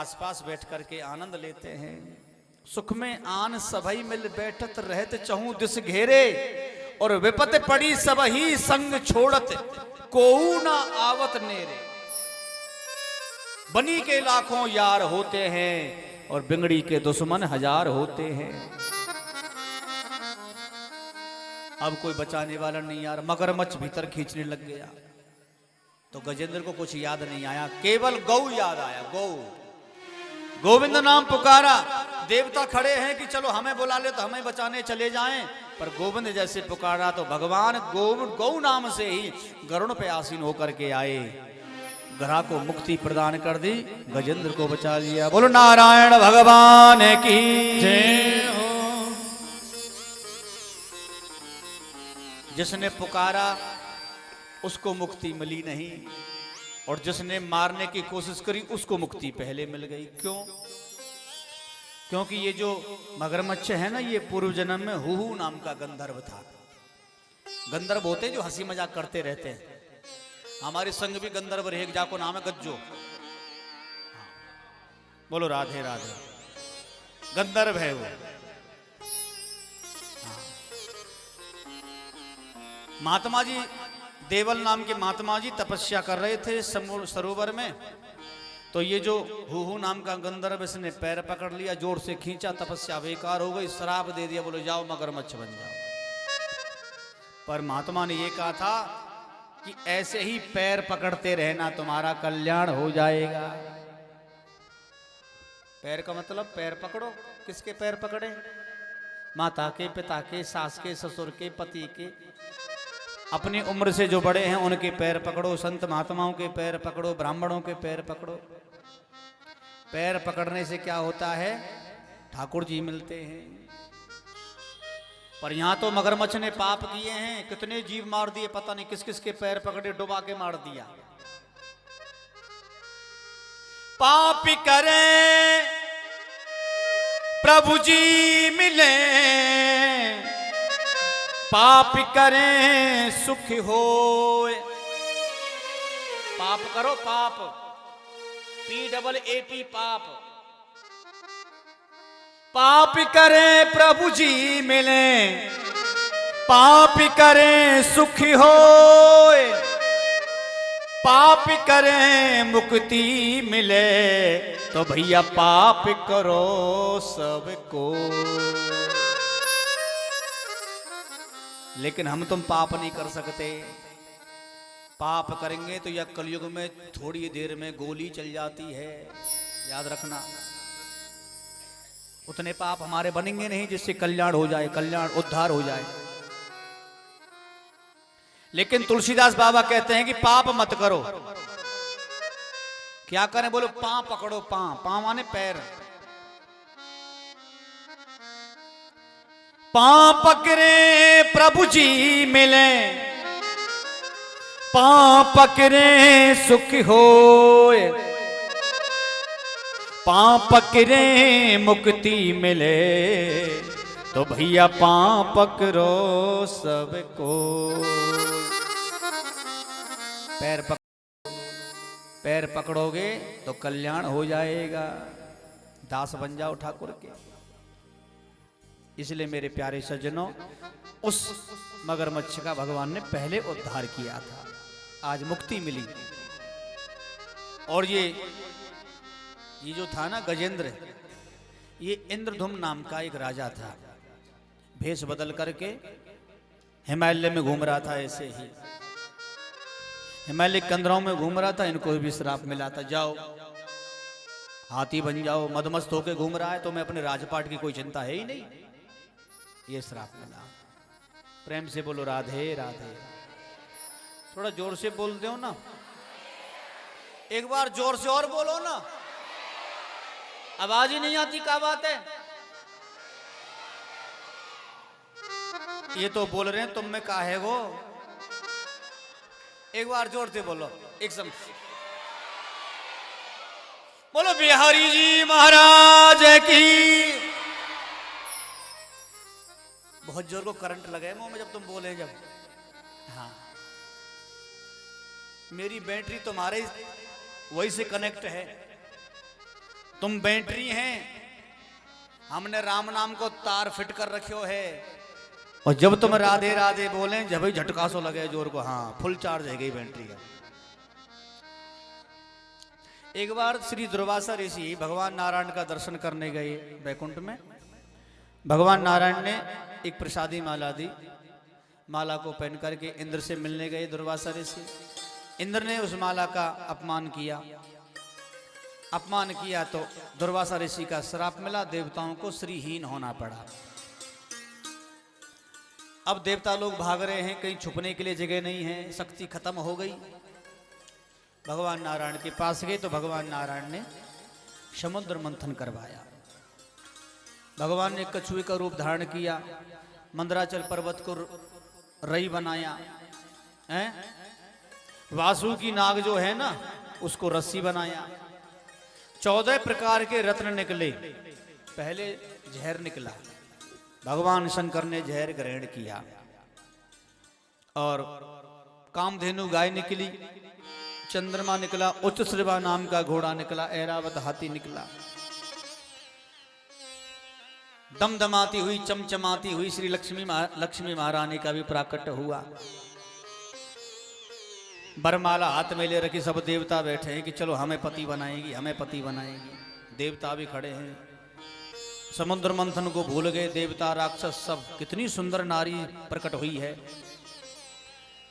आसपास बैठ करके आनंद लेते हैं। सुख में आन सभई मिल बैठत रहत चहूं दिस घेरे, और विपत पड़ी सबही संग छोड़त कोऊ ना आवत नेरे। बनी के लाखों यार होते हैं और बिगड़ी के दुश्मन हजार होते हैं। अब कोई बचाने वाला नहीं यार, मगरमच्छ भीतर खींचने लग गया। तो गजेंद्र को कुछ याद नहीं आया, केवल गौ याद आया। गौ, गोविंद नाम पुकारा। देवता खड़े हैं कि चलो हमें बुला ले तो हमें बचाने चले जाएं, पर गोविंद जैसे पुकारा तो भगवान गौ नाम से ही गरुड़ पे आसीन होकर के आए, ग्रह को मुक्ति प्रदान कर दी, गजेंद्र को बचा लिया। बोलो नारायण भगवान की जय हो। जिसने पुकारा उसको मुक्ति मिली नहीं, और जिसने मारने की कोशिश करी उसको मुक्ति पहले मिल गई। क्यों? क्योंकि ये जो मगरमच्छ है ना, ये पूर्व जन्म में हुहू नाम का गंधर्व था। गंधर्व होते जो हंसी मजाक करते रहते हैं। हमारे संग भी गंधर्व रहे, जाको नाम है गज्जो। बोलो राधे राधे। गंधर्व है वो। महात्मा जी, देवल नाम के महात्मा जी तपस्या कर रहे थे सरोवर में। तो ये जो हुहू नाम का गंधर्व, इसने पैर पकड़ लिया, जोर से खींचा, तपस्या बेकार हो गई, श्राप दे दिया, बोलो जाओ मगरमच्छ बन जाओ। पर महात्मा ने ये कहा था कि ऐसे ही पैर पकड़ते रहना, तुम्हारा कल्याण हो जाएगा। पैर का मतलब पैर पकड़ो। किसके पैर पकड़े? माता के, पिता के, सास के, ससुर के, पति के, अपनी उम्र से जो बड़े हैं उनके पैर पकड़ो, संत महात्माओं के पैर पकड़ो, ब्राह्मणों के पैर पकड़ो। पैर पकड़ने से क्या होता है? ठाकुर जी मिलते हैं। पर यहां तो मगरमच्छ ने पाप किए हैं, कितने जीव मार दिए, पता नहीं किस किस के पैर पकड़े, डुबा के मार दिया। पाप करें प्रभु जी मिले, पाप करें सुख होए। पाप करो, पाप, PAAP, पाप। पाप करें प्रभु जी मिले, पाप करें सुख होए, पाप करें मुक्ति मिले, तो भैया पाप करो सबको। लेकिन हम तुम पाप नहीं कर सकते। पाप करेंगे तो यह कलयुग में थोड़ी देर में गोली चल जाती है, याद रखना। उतने पाप हमारे बनेंगे नहीं जिससे कल्याण हो जाए, कल्याण उद्धार हो जाए। लेकिन तुलसीदास बाबा कहते हैं कि पाप मत करो। क्या करें? बोलो पांव पकड़ो। पांव माने पैर। पांव पकड़े प्रभु जी मिले, पांव पकड़े सुख होए, पांव पकड़े मुक्ति मिले, तो भैया पांव पकड़ो सबको। पैर पकड़ोगे तो कल्याण हो जाएगा, दास बन जाओ ठाकुर के। इसलिए मेरे प्यारे सज्जनों, उस मगरमच्छ का भगवान ने पहले उद्धार किया था, आज मुक्ति मिली। और ये जो था ना गजेंद्र, ये इंद्रधुम नाम का एक राजा था। भेष बदल करके हिमालय में घूम रहा था, ऐसे ही हिमालय कंदराओं में घूम रहा था। इनको भी श्राप मिला था, जाओ हाथी बन जाओ। मदमस्त होके घूम रहा है, तो मैं अपने राजपाट की कोई चिंता है ही नहीं, ये श्राप मिला। प्रेम से बोलो राधे राधे। थोड़ा जोर से बोलते हो ना, एक बार जोर से और बोलो ना, आवाज ही नहीं आती, क्या बात है? ये तो बोल रहे हैं, तुम में का है वो? एक बार जोर से बोलो, एक सम बोलो बिहारी जी महाराज की। बहुत जोर को करंट लगे मुंह में जब तुम बोले। जब हाँ, मेरी बैटरी तुम्हारे वही से कनेक्ट है, तुम बैटरी हैं, हमने राम नाम को तार फिट कर रखियो है, और जब तुम राधे राधे बोले जब ही झटका सो लगे जोर को, हाँ फुल चार्ज है गई बैटरी का। एक बार श्री दुर्वासा ऋषि भगवान नारायण का दर्शन करने गए वैकुंठ में। भगवान नारायण ने एक प्रसादी माला दी, माला को पहन करके इंद्र से मिलने गए दुर्वासा ऋषि। इंद्र ने उस माला का अपमान किया, अपमान किया तो दुर्वासा ऋषि का श्राप मिला, देवताओं को श्रीहीन होना पड़ा। अब देवता लोग भाग रहे हैं, कहीं छुपने के लिए जगह नहीं है, शक्ति खत्म हो गई। भगवान नारायण के पास गए तो भगवान नारायण ने समुद्र मंथन करवाया। भगवान ने कछुए का रूप धारण किया, मंदराचल पर्वत को रई बनाया, हैं? वासुकी नाग जो है ना उसको रस्सी बनाया। 14 प्रकार के रत्न निकले। पहले जहर निकला, भगवान शंकर ने जहर ग्रहण किया, और कामधेनु गाय निकली, चंद्रमा निकला, उच्च श्रवा नाम का घोड़ा निकला, ऐरावत हाथी निकला। दमदमाती हुई चमचमाती हुई श्री लक्ष्मी महारानी का भी प्राकट्य हुआ। बरमाला हाथ में ले रखी, सब देवता बैठे हैं कि चलो हमें पति बनाएगी, हमें पति बनाएगी। देवता भी खड़े हैं। समुद्र मंथन को भूल गए देवता राक्षस सब। कितनी सुंदर नारी प्रकट हुई है।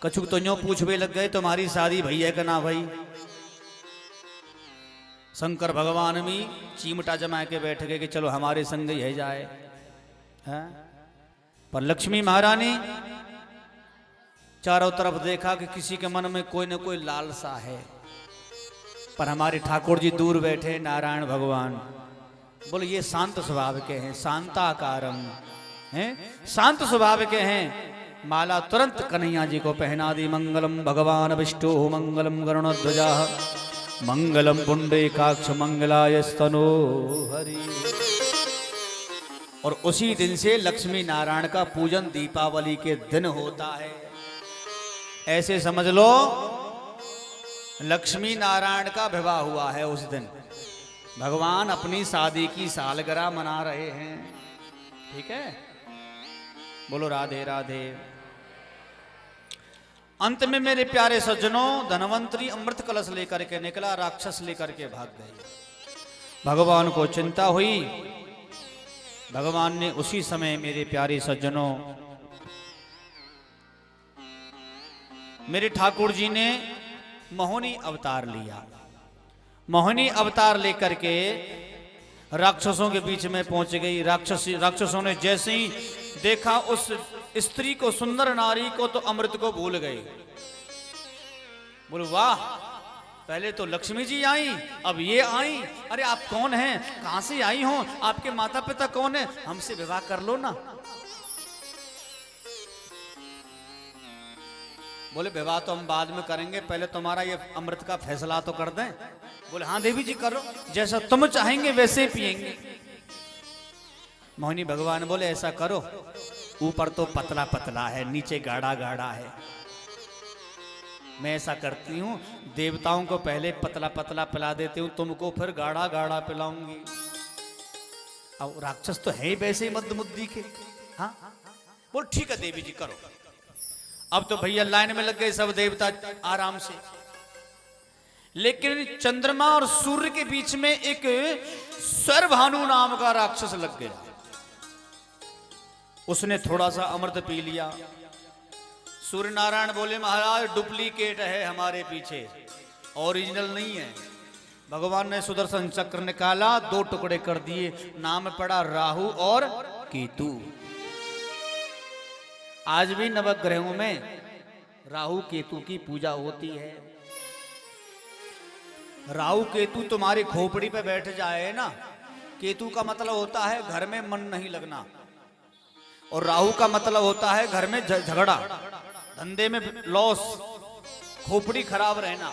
कछुक तो यूं पूछवे लग गए तुम्हारी शादी भई है कि ना भाई। शंकर भगवान भी चीमटा जमा के बैठ गए कि चलो हमारे संग ही है जाए, है? पर लक्ष्मी महारानी चारों तरफ देखा कि किसी के मन में कोई न कोई लालसा है, पर हमारे ठाकुर जी दूर बैठे नारायण भगवान। बोले ये शांत स्वभाव के हैं, शांताकारम हैं, शांत स्वभाव के हैं। माला तुरंत कन्हैया जी को पहना दी। मंगलम भगवान विष्णु मंगलम गरुणध्वजा मंगलम पुंडरीकाक्ष मंगलाय स्तनो हरि। और उसी दिन से लक्ष्मी नारायण का पूजन दीपावली के दिन होता है। ऐसे समझ लो लक्ष्मी नारायण का विवाह हुआ है उस दिन। भगवान अपनी शादी की सालगिरह मना रहे हैं। ठीक है, बोलो राधे राधे। अंत में मेरे प्यारे सज्जनों, धनवंतरी अमृत कलश लेकर के निकला, राक्षस लेकर के भाग गए। भगवान को चिंता हुई। भगवान ने उसी समय मेरे प्यारे सज्जनों, मेरे ठाकुर जी ने मोहिनी अवतार लिया। मोहिनी अवतार लेकर के राक्षसों के बीच में पहुंच गई। राक्षसों ने जैसे ही देखा उस स्त्री को, सुंदर नारी को, तो अमृत को भूल गए। बोलो वाह, पहले तो लक्ष्मी जी आई, अब ये आई। अरे आप कौन हैं, कहां से आई हो, आपके माता पिता कौन है, हमसे विवाह कर लो ना। बोले विवाह तो हम बाद में करेंगे, पहले तुम्हारा ये अमृत का फैसला तो कर दें। बोले हाँ देवी जी करो, जैसा तुम चाहेंगे वैसे पिएंगे। मोहिनी भगवान बोले ऐसा करो, ऊपर तो पतला पतला है, नीचे गाढ़ा गाढ़ा है। मैं ऐसा करती हूं, देवताओं को पहले पतला पतला पिला देती हूं, तुमको फिर गाढ़ा गाढ़ा पिलाऊंगी। अब राक्षस तो है ही वैसे ही मद्दमुद्दी के। हाँ बोल ठीक है देवी जी करो। अब तो भैया लाइन में लग गए सब देवता आराम से। लेकिन चंद्रमा और सूर्य के बीच में एक सर्वभानु नाम का राक्षस लग गया। उसने थोड़ा सा अमृत पी लिया। सूर्य नारायण बोले महाराज डुप्लीकेट है हमारे पीछे, ओरिजिनल नहीं है। भगवान ने सुदर्शन चक्र निकाला, 2 टुकड़े कर दिए, नाम पड़ा राहु और केतु। आज भी नवग्रहों में राहु केतु की पूजा होती है। राहु केतु तुम्हारी खोपड़ी पे बैठ जाए ना, केतु का मतलब होता है घर में मन नहीं लगना, और राहु का मतलब होता है घर में झगड़ा, धंधे में लॉस, खोपड़ी खराब रहना।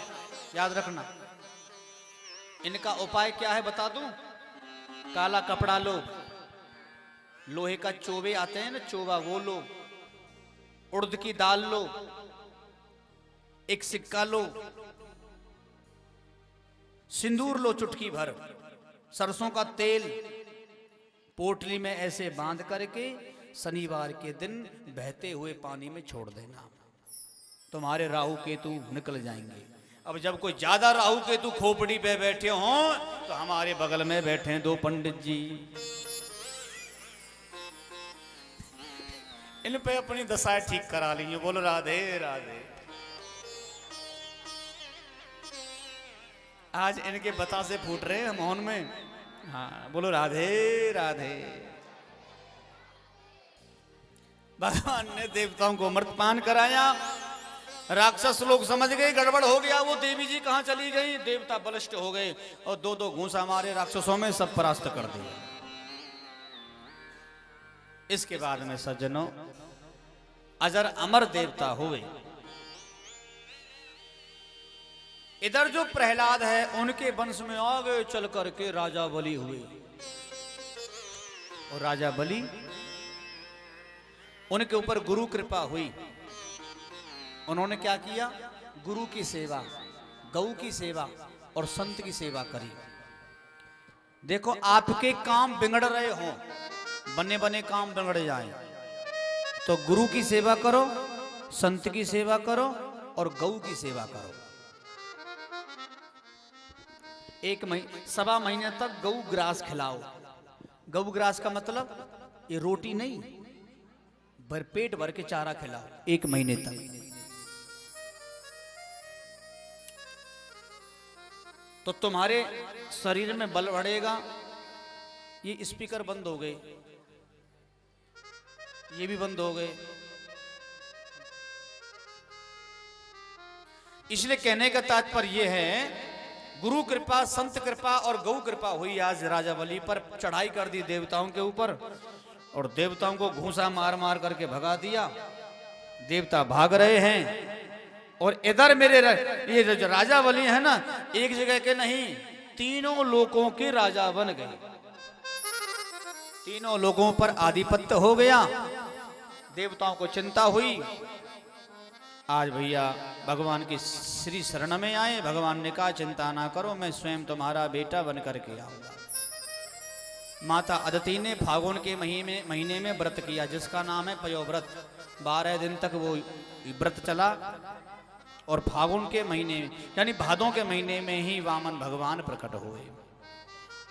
याद रखना। इनका उपाय क्या है बता दूं? काला कपड़ा लो, लोहे का चोवे आते हैं ना, चोवा वो लो, उड़द की दाल लो, एक सिक्का लो, सिंदूर लो चुटकी भर, सरसों का तेल पोटली में ऐसे बांध करके शनिवार के दिन बहते हुए पानी में छोड़ देना, तुम्हारे राहु केतु निकल जाएंगे। अब जब कोई ज्यादा राहु केतु खोपड़ी पे बैठे हों तो हमारे बगल में बैठे हैं 2 पंडित जी, इन पे अपनी दशा ठीक करा लीजिए। बोलो राधे राधे। आज इनके बतासे फूट रहे हैं मौन में। हाँ बोलो राधे राधे। भगवान ने देवताओं को अमृतपान कराया, राक्षस लोग समझ गए गड़बड़ हो गया, वो देवी जी कहां चली गई, देवता बलिष्ठ हो गए और 2-2 घूंसा मारे राक्षसों में, सब परास्त कर दिए। इसके बाद में सज्जनों अजर अमर देवता हुए। इधर जो प्रहलाद है उनके वंश में आगे चल करके राजा बलि हुए, और राजा बलि उनके ऊपर गुरु कृपा हुई। उन्होंने क्या किया, गुरु की सेवा, गौ की सेवा और संत की सेवा करी। देखो आपके काम बिगड़ रहे हों, बने बने काम बिगड़ जाए तो गुरु की सेवा करो, संत की सेवा करो और गौ की सेवा करो। 1.25 महीने तक गौ ग्रास खिलाओ। गौ ग्रास का मतलब ये रोटी नहीं, भर पेट भर के चारा खिलाओ 1 महीने तक। तो तुम्हारे शरीर में बल बढ़ेगा। ये स्पीकर बंद हो गए, ये भी बंद हो गए। इसलिए कहने का तात्पर्य यह है, गुरु कृपा, संत कृपा और गौ कृपा हुई आज राजा बलि पर। चढ़ाई कर दी देवताओं के ऊपर और देवताओं को घूंसा मार मार करके भगा दिया। देवता भाग रहे हैं और इधर मेरे ये जो राजा बलि है ना, एक जगह के नहीं, 3 लोकों के राजा बन गए। 3 लोगों पर आधिपत्य हो गया। देवताओं को चिंता हुई। आज भैया भगवान की श्री शरण में आए। भगवान ने कहा चिंता ना करो, मैं स्वयं तुम्हारा बेटा बन करके आऊंगा। माता अदिति ने फागुन के महीने में व्रत किया, जिसका नाम है पयोव्रत। 12 दिन तक वो व्रत चला और फागुन के महीने यानी भादों के महीने में ही वामन भगवान प्रकट हुए।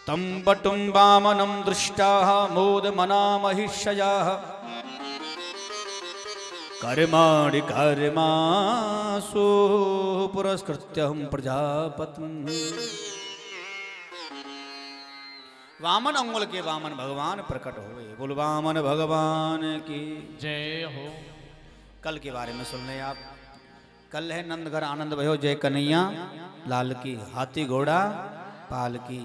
तम बटुम वामनम दृष्टा मोद मना महिषया कर्माणि कर्मासु पुरस्कृत्यहं प्रजापतिं। वामन अंगुल के वामन भगवान प्रकट हुए। बोल वामन भगवान की जय हो। कल के बारे में सुन लें आप। कल है नंद घर आनंद भयो जय कन्हैया लाल की, हाथी घोड़ा पाल की।